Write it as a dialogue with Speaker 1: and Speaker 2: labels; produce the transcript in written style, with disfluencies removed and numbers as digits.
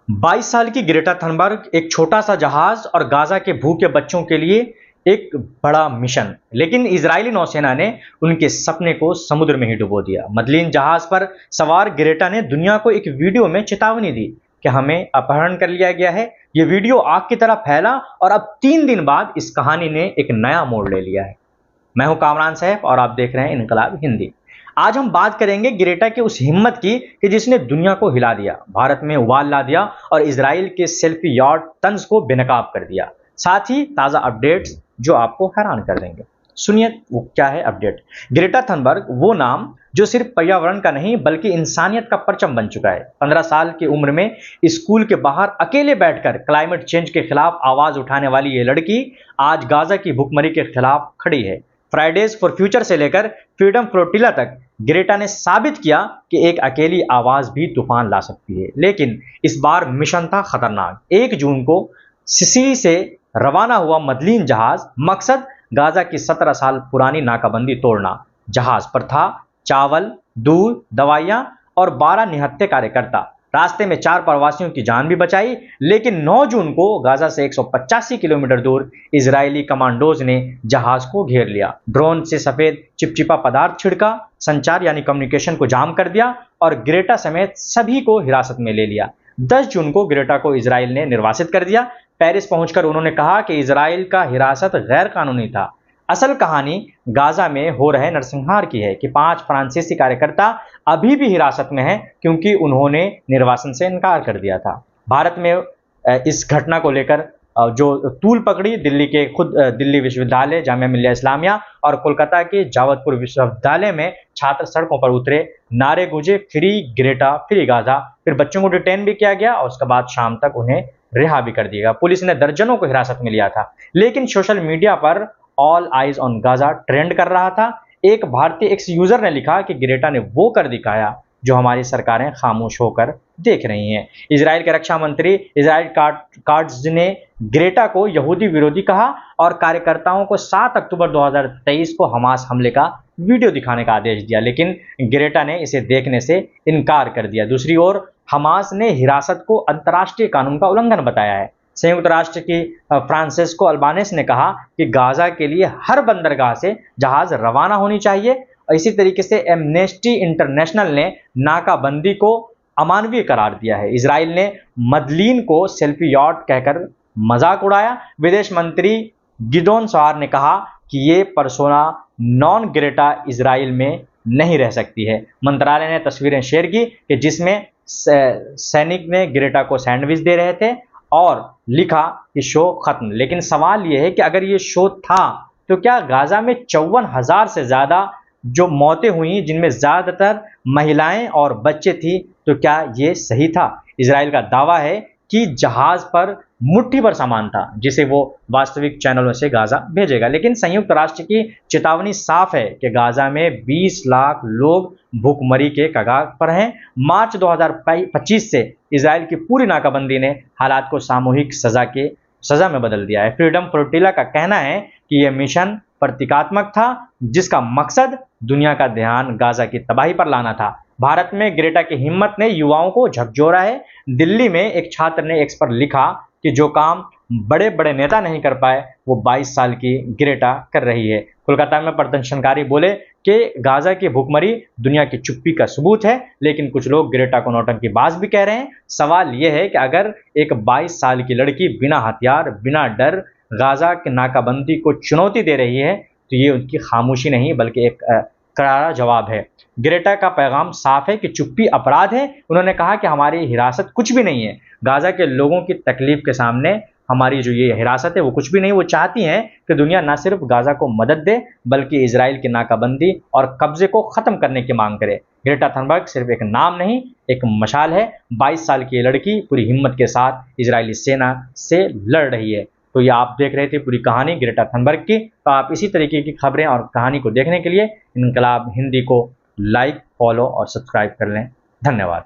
Speaker 1: 22 साल की Greta Thunberg एक छोटा सा जहाज और गाजा के भूखे बच्चों के लिए एक बड़ा मिशन, लेकिन इजरायली नौसेना ने उनके सपने को समुद्र में ही डुबो दिया। मदलीन जहाज पर सवार ग्रेटा ने दुनिया को एक वीडियो में चेतावनी दी कि हमें अपहरण कर लिया गया है। ये वीडियो आग की तरह फैला और अब 3 दिन बाद इस कहानी ने एक नया मोड़ ले लिया है। मैं हूं कामरान सैफ और आप देख रहे हैं इनकलाब हिंदी। आज हम बात करेंगे ग्रेटा की उस हिम्मत की कि जिसने दुनिया को हिला दिया, भारत में उबाल ला दिया और इजराइल के सेल्फी यॉट तंज को बेनकाब कर दिया। साथ ही ताजा अपडेट्स जो आपको हैरान कर देंगे। सुनिए वो क्या है अपडेट। ग्रेटा थनबर्ग वो नाम जो सिर्फ पर्यावरण का नहीं बल्कि इंसानियत का परचम बन चुका है। 15 साल की उम्र में स्कूल के बाहर अकेले बैठकर क्लाइमेट चेंज के खिलाफ आवाज उठाने वाली ये लड़की आज गाजा की भुखमरी के खिलाफ खड़ी है। फ्राइडेज फॉर फ्यूचर से लेकर फ्रीडम फ्लोटिला तक ग्रेटा ने साबित किया कि एक अकेली आवाज भी तूफान ला सकती है। लेकिन इस बार मिशन था खतरनाक। 1 जून को सिसिली से रवाना हुआ मदलीन जहाज, मकसद गाजा की 17 साल पुरानी नाकाबंदी तोड़ना। जहाज पर था चावल, दूध, दवाइयां और 12 निहत्थे कार्यकर्ता। रास्ते में 4 प्रवासियों की जान भी बचाई। लेकिन 9 जून को गाजा से 185 किलोमीटर दूर इजरायली कमांडोज ने जहाज को घेर लिया। ड्रोन से सफेद चिपचिपा पदार्थ छिड़का, संचार यानी कम्युनिकेशन को जाम कर दिया और ग्रेटा समेत सभी को हिरासत में ले लिया। 10 जून को ग्रेटा को इजराइल ने निर्वासित कर दिया। पेरिस पहुंचकर उन्होंने कहा कि इजराइल का हिरासत गैर कानूनी था। असल कहानी गाजा में हो रहे नरसंहार की है कि 5 फ्रांसीसी कार्यकर्ता अभी भी हिरासत में हैं क्योंकि उन्होंने निर्वासन से इनकार कर दिया था। भारत में इस घटना को लेकर जो तूल पकड़ी दिल्ली विश्वविद्यालय, जामिया मिल्लिया इस्लामिया और कोलकाता के जावदपुर विश्वविद्यालय में छात्र सड़कों पर उतरे, नारे गूंजे, फ्री ग्रेटा फ्री गाजा। फिर बच्चों को डिटेन भी किया गया और उसके बाद शाम तक उन्हें रिहा भी कर दिया गया। पुलिस ने दर्जनों को हिरासत में लिया था। लेकिन सोशल मीडिया पर all eyes on Gaza trend कर रहा था। एक भारतीय एक्स यूजर ने लिखा कि ग्रेटा ने वो कर दिखाया जो हमारी सरकारें खामोश होकर देख रही हैं। इजराइल के रक्षा मंत्री इजराइल काट्ज ने ग्रेटा को यहूदी विरोधी कहा और कार्यकर्ताओं को 7 अक्टूबर 2023 को हमास हमले का वीडियो दिखाने का आदेश दिया। लेकिन ग्रेटा ने इसे देखने से इनकार कर दिया। दूसरी ओर हमास ने हिरासत को अंतर्राष्ट्रीय कानून का उल्लंघन बताया है। संयुक्त राष्ट्र की फ्रांसिस्को अल्बानेस ने कहा कि गाजा के लिए हर बंदरगाह से जहाज रवाना होनी चाहिए। इसी तरीके से एमनेस्टी इंटरनेशनल ने नाकाबंदी को अमानवीय करार दिया है। इजराइल ने मदलीन को सेल्फी यॉट कहकर मजाक उड़ाया। विदेश मंत्री गिदोन सवार ने कहा कि ये पर्सोना नॉन ग्रेटा इजराइल में नहीं रह सकती है। मंत्रालय ने तस्वीरें शेयर की कि जिसमें सैनिक ने ग्रेटा को सैंडविच दे रहे थे और लिखा कि शो खत्म। लेकिन सवाल यह है कि अगर ये शो था तो क्या गाजा में 54,000 से ज्यादा जो मौतें हुई जिनमें ज्यादातर महिलाएं और बच्चे थी, तो क्या ये सही था? इजराइल का दावा है कि जहाज पर मुट्ठी भर सामान था जिसे वो वास्तविक चैनलों से गाजा भेजेगा। लेकिन संयुक्त राष्ट्र की चेतावनी साफ है कि गाजा में 20 लाख लोग भूखमरी के कगार पर हैं। मार्च 2025 से इजराइल की पूरी नाकाबंदी ने हालात को सामूहिक सजा में बदल दिया है। फ्रीडम फ्लोटिला का कहना है कि यह मिशन प्रतीकात्मक था जिसका मकसद दुनिया का ध्यान गाजा की तबाही पर लाना था। भारत में ग्रेटा की हिम्मत ने युवाओं को झकझोरा है। दिल्ली में एक छात्र ने एक्स पर लिखा कि जो काम बड़े बड़े नेता नहीं कर पाए वो 22 साल की ग्रेटा कर रही है। कोलकाता में प्रदर्शनकारी बोले कि गाजा की भूखमरी दुनिया की चुप्पी का सबूत है। लेकिन कुछ लोग ग्रेटा को नौटंकीबाज भी कह रहे हैं। सवाल यह है कि अगर एक 22 साल की लड़की बिना हथियार, बिना डर गाजा की नाकाबंदी को चुनौती दे रही है तो ये उनकी खामोशी नहीं बल्कि एक करारा जवाब है। ग्रेटा का पैगाम साफ है कि चुप्पी अपराध है। उन्होंने कहा कि हमारी हिरासत कुछ भी नहीं है। गाजा के लोगों की तकलीफ के सामने हमारी जो ये हिरासत है वो कुछ भी नहीं। वो चाहती हैं कि दुनिया न सिर्फ गाजा को मदद दे बल्कि इजराइल की नाकाबंदी और कब्जे को खत्म करने की मांग करे। ग्रेटा थनबर्ग सिर्फ एक नाम नहीं, एक मशाल है। 22 साल की लड़की पूरी हिम्मत के साथ इजरायली सेना से लड़ रही है। तो ये आप देख रहे थे पूरी कहानी ग्रेटा थनबर्ग की। तो आप इसी तरीके की खबरें और कहानी को देखने के लिए इनकलाब हिंदी को लाइक, फॉलो और सब्सक्राइब कर लें। धन्यवाद।